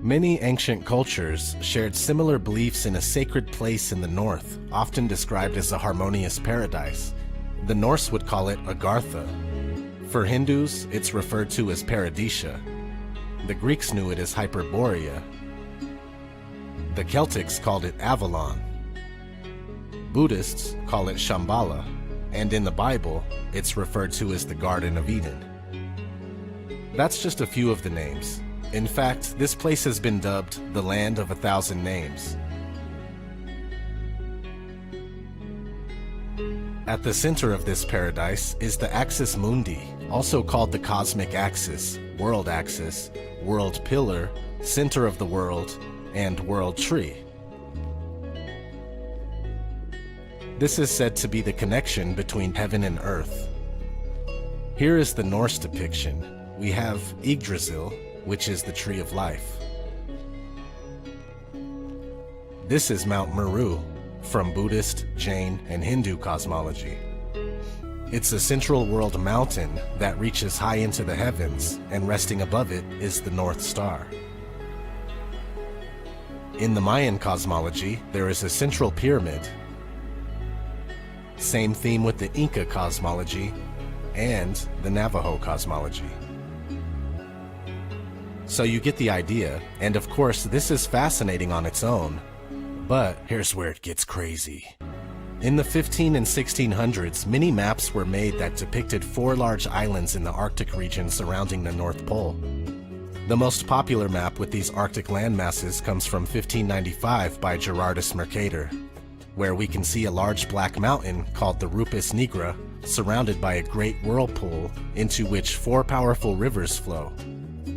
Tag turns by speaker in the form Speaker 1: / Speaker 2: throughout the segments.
Speaker 1: Many ancient cultures shared similar beliefs in a sacred place in the north, often described as a harmonious paradise. The Norse would call it Agartha. For Hindus, it's referred to as Paradisia. The Greeks knew it as Hyperborea. The Celtics called it Avalon. Buddhists call it Shambhala, and in the Bible, it's referred to as the Garden of Eden. That's just a few of the names. In fact, this place has been dubbed the Land of 1,000 Names. At the center of this paradise is the Axis Mundi, also called the Cosmic Axis, World Axis, World Pillar, Center of the World, and World Tree. This is said to be the connection between heaven and earth. Here is the Norse depiction. We have Yggdrasil, which is the Tree of Life. This is Mount Meru, from Buddhist, Jain, and Hindu cosmology. It's a central world mountain that reaches high into the heavens, and resting above it is the North Star. In the Mayan cosmology, there is a central pyramid. Same theme with the Inca cosmology and the Navajo cosmology. So you get the idea, and of course this is fascinating on its own, but here's where it gets crazy. In the 15 and 1600s, many maps were made that depicted 4 large islands in the Arctic region surrounding the North Pole. The most popular map with these Arctic landmasses comes from 1595 by Gerardus Mercator, where we can see a large black mountain called the Rupus Nigra, surrounded by a great whirlpool into which 4 powerful rivers flow.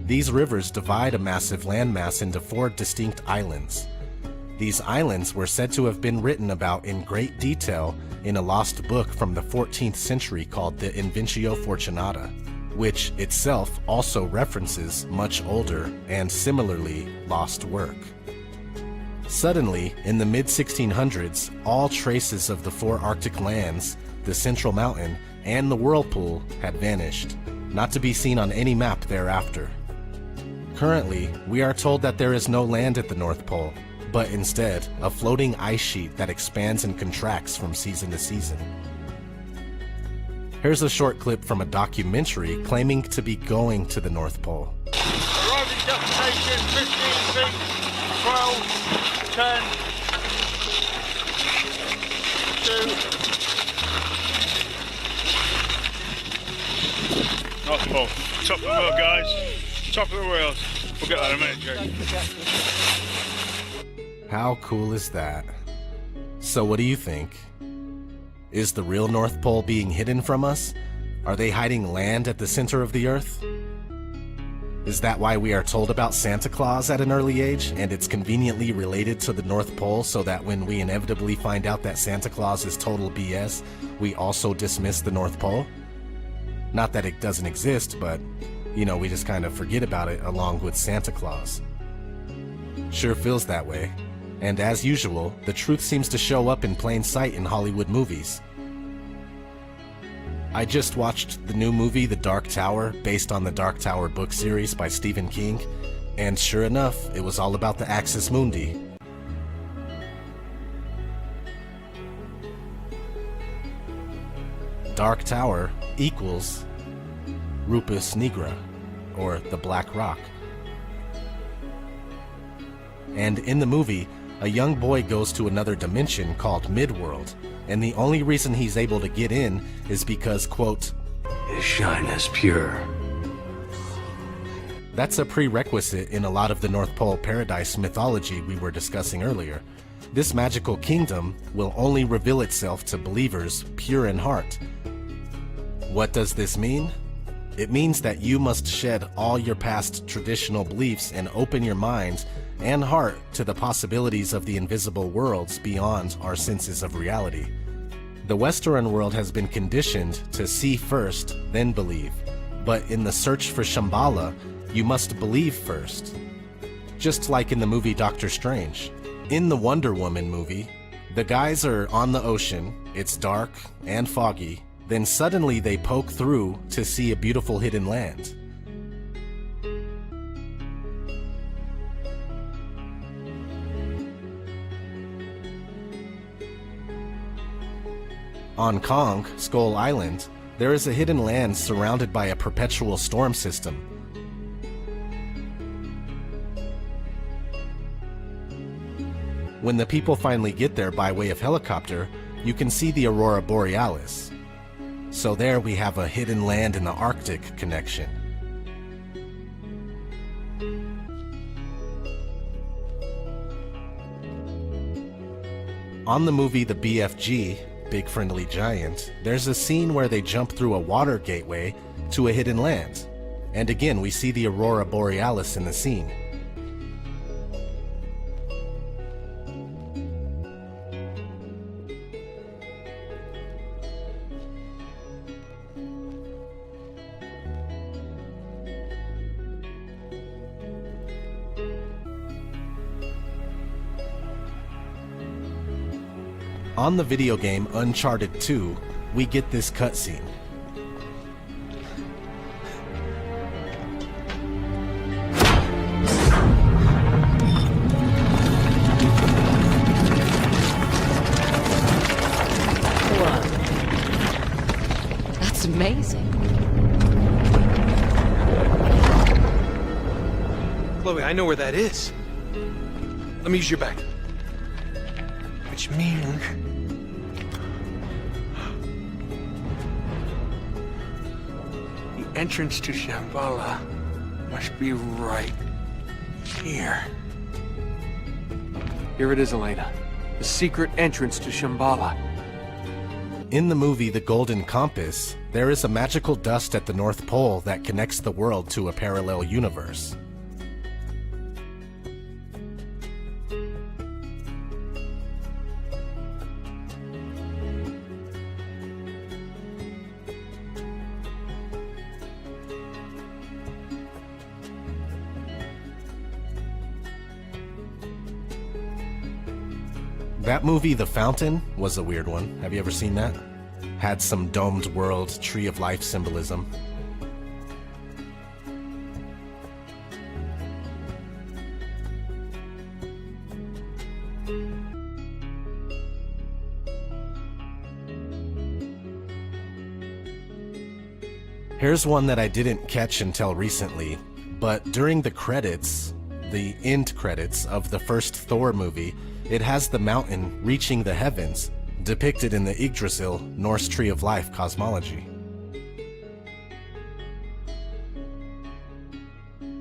Speaker 1: These rivers divide a massive landmass into 4 distinct islands. These islands were said to have been written about in great detail in a lost book from the 14th century called the Invencio Fortunata, which itself also references much older and similarly lost work. Suddenly, in the mid-1600s, all traces of the 4 Arctic lands, the Central Mountain, and the whirlpool had vanished, not to be seen on any map thereafter. Currently, we are told that there is no land at the North Pole, but instead, a floating ice sheet that expands and contracts from season to season. Here's a short clip from a documentary claiming to be going to the North Pole.
Speaker 2: Arriving destination, 15 feet, 12, 10, 2. North Pole, top of the world, guys. Top of the world. We'll get that in a minute, Jake.
Speaker 1: How cool is that? So what do you think? Is the real North Pole being hidden from us? Are they hiding land at the center of the Earth? Is that why we are told about Santa Claus at an early age, and it's conveniently related to the North Pole so that when we inevitably find out that Santa Claus is total BS, we also dismiss the North Pole? Not that it doesn't exist, but you know, we just kind of forget about it along with Santa Claus. Sure feels that way. And as usual, the truth seems to show up in plain sight in Hollywood movies. I just watched the new movie The Dark Tower, based on the Dark Tower book series by Stephen King, and sure enough, it was all about the Axis Mundi. Dark Tower equals Rupus Nigra, or the Black Rock. And in the movie, a young boy goes to another dimension called Midworld, and the only reason he's able to get in is because, quote,
Speaker 3: his shine is pure.
Speaker 1: That's a prerequisite in a lot of the North Pole paradise mythology we were discussing earlier. This magical kingdom will only reveal itself to believers pure in heart. What does this mean? It means that you must shed all your past traditional beliefs and open your mind and heart to the possibilities of the invisible worlds beyond our senses of reality. The Western world has been conditioned to see first, then believe. But in the search for Shambhala, you must believe first. Just like in the movie Doctor Strange. In the Wonder Woman movie, the guys are on the ocean, it's dark and foggy, then suddenly they poke through to see a beautiful hidden land. On Kong, Skull Island, there is a hidden land surrounded by a perpetual storm system. When the people finally get there by way of helicopter, you can see the Aurora Borealis. So there we have a hidden land in the Arctic connection. On the movie The BFG, Big Friendly Giant, there's a scene where they jump through a water gateway to a hidden land. And again, we see the Aurora Borealis in the scene. On the video game Uncharted 2, we get this cutscene.
Speaker 4: Whoa. That's amazing.
Speaker 5: Chloe, I know where that is. Let me use your bag. Which means... the entrance to Shambhala must be right here. Here it is, Elena. The secret entrance to Shambhala.
Speaker 1: In the movie The Golden Compass, there is a magical dust at the North Pole that connects the world to a parallel universe. That movie, The Fountain, was a weird one. Have you ever seen that? Had some domed world, tree of life symbolism. Here's one that I didn't catch until recently, but during the credits, the end credits of the first Thor movie, it has the mountain reaching the heavens, depicted in the Yggdrasil Norse Tree of Life cosmology.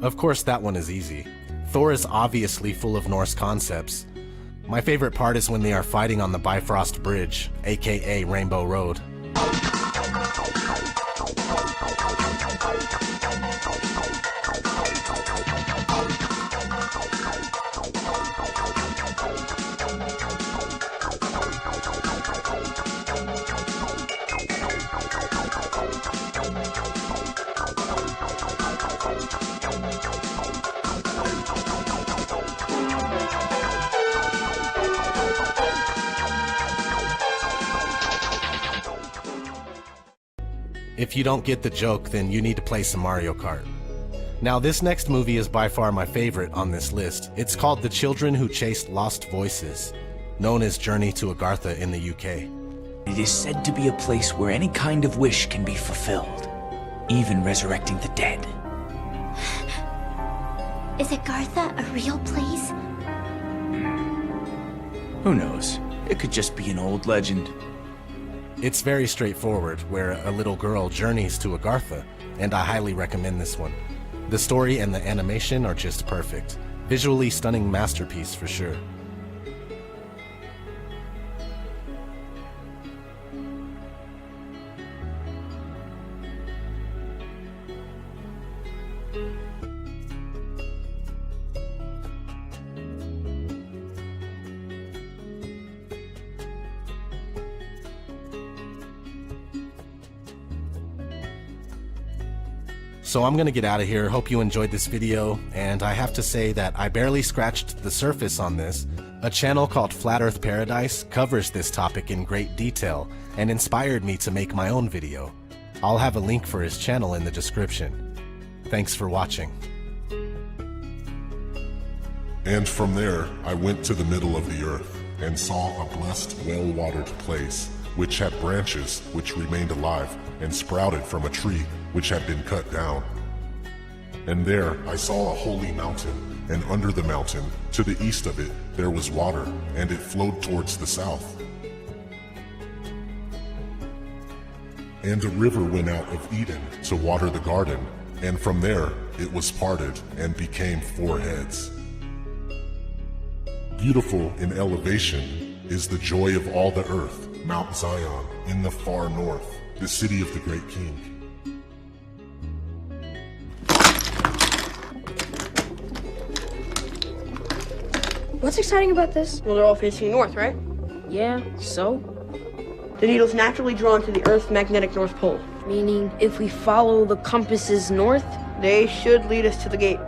Speaker 1: Of course, that one is easy. Thor is obviously full of Norse concepts. My favorite part is when they are fighting on the Bifrost Bridge, aka Rainbow Road. If you don't get the joke, then you need to play some Mario Kart. Now, this next movie is by far my favorite on this list. It's called The Children Who Chased Lost Voices, known as Journey to Agartha in the UK.
Speaker 6: It is said to be a place where any kind of wish can be fulfilled, even resurrecting the dead.
Speaker 7: Is Agartha a real place?
Speaker 6: Who knows? It could just be an old legend.
Speaker 1: It's very straightforward, where a little girl journeys to Agartha, and I highly recommend this one. The story and the animation are just perfect. Visually stunning masterpiece for sure. So I'm gonna get out of here. Hope you enjoyed this video, and I have to say that I barely scratched the surface on this. A channel called Flat Earth Paradise covers this topic in great detail and inspired me to make my own video. I'll have a link for his channel in the description. Thanks for watching.
Speaker 8: And from there, I went to the middle of the earth and saw a blessed, well-watered place which had branches which remained alive and sprouted from a tree which had been cut down. And there I saw a holy mountain, and under the mountain, to the east of it, there was water, and it flowed towards the south. And a river went out of Eden to water the garden, and from there it was parted and became 4 heads. Beautiful in elevation is the joy of all the earth, Mount Zion, in the far north, the city of the great king.
Speaker 9: What's exciting about this?
Speaker 10: Well, they're all facing north, right?
Speaker 9: Yeah, so?
Speaker 10: The needle's naturally drawn to the Earth's magnetic North Pole.
Speaker 9: Meaning, if we follow the compasses north?
Speaker 10: They should lead us to the gate.